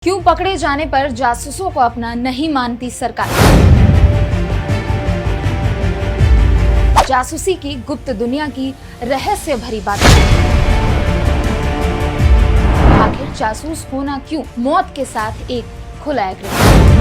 क्यों पकड़े जाने पर जासूसों को अपना नहीं मानती सरकार। जासूसी की गुप्त दुनिया की रहस्य भरी बात। आखिर जासूस होना क्यों मौत के साथ एक खुला एग्रीमेंट।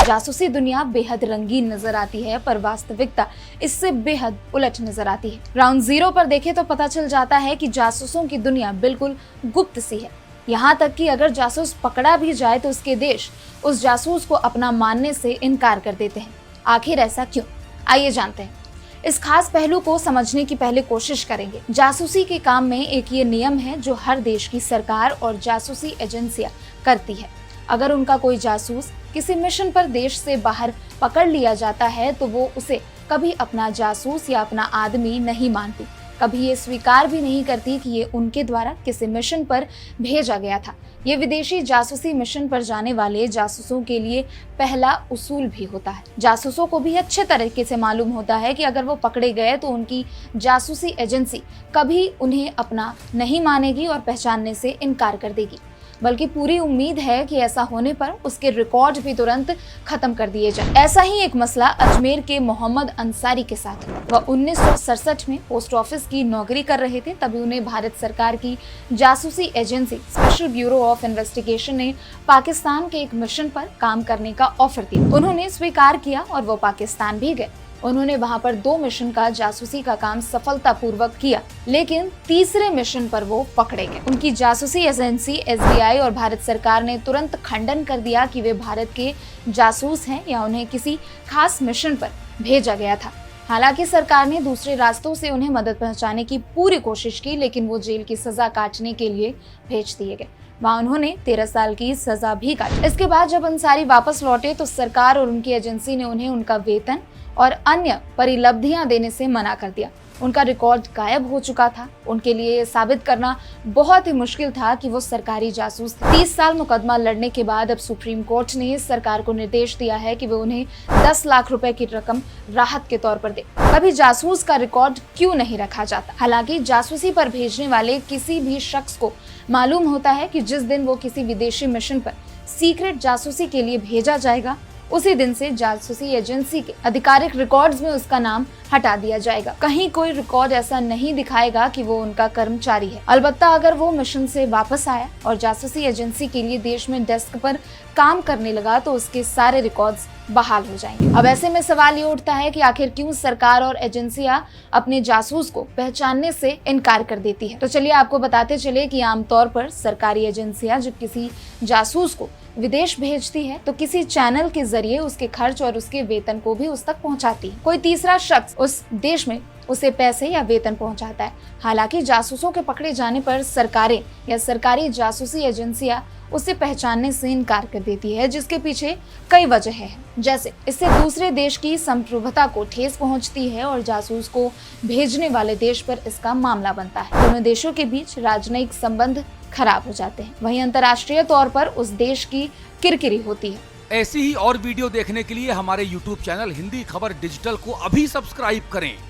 जासूसी दुनिया बेहद रंगीन नजर आती है, पर वास्तविकता इससे बेहद उलट नजर आती है। ग्राउंड जीरो पर देखें तो पता चल जाता है कि जासूसों की दुनिया बिल्कुल गुप्त सी है। यहाँ तक कि अगर जासूस पकड़ा भी जाए तो उसके देश उस जासूस को अपना मानने से इनकार कर देते हैं। आखिर ऐसा क्यों, आइए जानते हैं। इस खास पहलू को समझने की पहले कोशिश करेंगे। जासूसी के काम में एक ये नियम है जो हर देश की सरकार और जासूसी एजेंसियां करती है। अगर उनका कोई जासूस किसी मिशन पर देश से बाहर पकड़ लिया जाता है तो वो उसे कभी अपना जासूस या अपना आदमी नहीं मानती, कभी ये स्वीकार भी नहीं करती कि ये उनके द्वारा किसी मिशन पर भेजा गया था। ये विदेशी जासूसी मिशन पर जाने वाले जासूसों के लिए पहला उसूल भी होता है। जासूसों को भी अच्छे तरीके से मालूम होता है कि अगर वो पकड़े गए तो उनकी जासूसी एजेंसी कभी उन्हें अपना नहीं मानेगी और पहचानने से इनकार कर देगी, बल्कि पूरी उम्मीद है कि ऐसा होने पर उसके रिकॉर्ड भी तुरंत खत्म कर दिए जाए। ऐसा ही एक मसला अजमेर के मोहम्मद अंसारी के साथ हुआ। वह 1967 में पोस्ट ऑफिस की नौकरी कर रहे थे। तभी उन्हें भारत सरकार की जासूसी agency special bureau of investigation ने पाकिस्तान के एक मिशन पर काम करने का ऑफर दिया। उन्होंने स्वीकार किया और वो पाकिस्तान भी गए। उन्होंने वहां पर 2 मिशन का जासूसी का काम सफलतापूर्वक किया, लेकिन तीसरे मिशन पर वो पकड़े गए। उनकी जासूसी एजेंसी एसबीआई और भारत सरकार ने तुरंत खंडन कर दिया कि वे भारत के जासूस हैं या उन्हें किसी खास मिशन पर भेजा गया था। हालांकि सरकार ने दूसरे रास्तों से उन्हें मदद पहुंचाने की पूरी कोशिश की, लेकिन वो जेल की सजा काटने के लिए भेज दिए गए। वहाँ उन्होंने 13 साल की सजा भी काटी। इसके बाद जब अंसारी वापस लौटे तो सरकार और उनकी एजेंसी ने उन्हें उनका वेतन और अन्य परिलब्धियां देने से मना कर दिया। उनका रिकॉर्ड गायब हो चुका था। उनके लिए साबित करना बहुत ही मुश्किल था कि वो सरकारी जासूस थे। 30 साल मुकदमा लड़ने के बाद अब सुप्रीम कोर्ट ने सरकार को निर्देश दिया है कि वे उन्हें 10 लाख रुपए की रकम राहत के तौर पर दे। कभी जासूस का रिकॉर्ड क्यों नहीं रखा जाता? हालांकि जासूसी पर भेजने वाले किसी भी शख्स को मालूम होता है कि जिस दिन वो किसी विदेशी मिशन पर सीक्रेट जासूसी के लिए भेजा जाएगा, उसी दिन से जासूसी एजेंसी के आधिकारिक रिकॉर्ड्स में उसका नाम हटा दिया जाएगा। कहीं कोई रिकॉर्ड ऐसा नहीं दिखाएगा कि वो उनका कर्मचारी है। अलबत्ता अगर वो मिशन से वापस आया और जासूसी एजेंसी के लिए देश में डेस्क पर काम करने लगा तो उसके सारे रिकॉर्ड्स बहाल हो जाएंगे। अब ऐसे में सवाल ये उठता है कि आखिर क्यों सरकार और एजेंसियां अपने जासूस को पहचानने से इनकार कर देती है। तो चलिए आपको बताते चले कि आमतौर पर सरकारी एजेंसियां जब किसी जासूस को विदेश भेजती है तो किसी चैनल के जरिए उसके खर्च और उसके वेतन को भी उस तक पहुंचाती है। कोई तीसरा शख्स उस देश में उसे पैसे या वेतन पहुंचाता है। हालांकि जासूसों के पकड़े जाने पर सरकारें या सरकारी जासूसी एजेंसियां उसे पहचानने से इनकार कर देती है, जिसके पीछे कई वजह है। जैसे इससे दूसरे देश की संप्रभुता को ठेस पहुंचती है और जासूस को भेजने वाले देश पर इसका मामला बनता है। दोनों देशों के बीच राजनयिक संबंध खराब हो जाते हैं। वहीं अंतर्राष्ट्रीय तौर पर उस देश की किरकिरी होती है। ऐसी ही और वीडियो देखने के लिए हमारे YouTube चैनल हिंदी खबर डिजिटल को अभी सब्सक्राइब करें।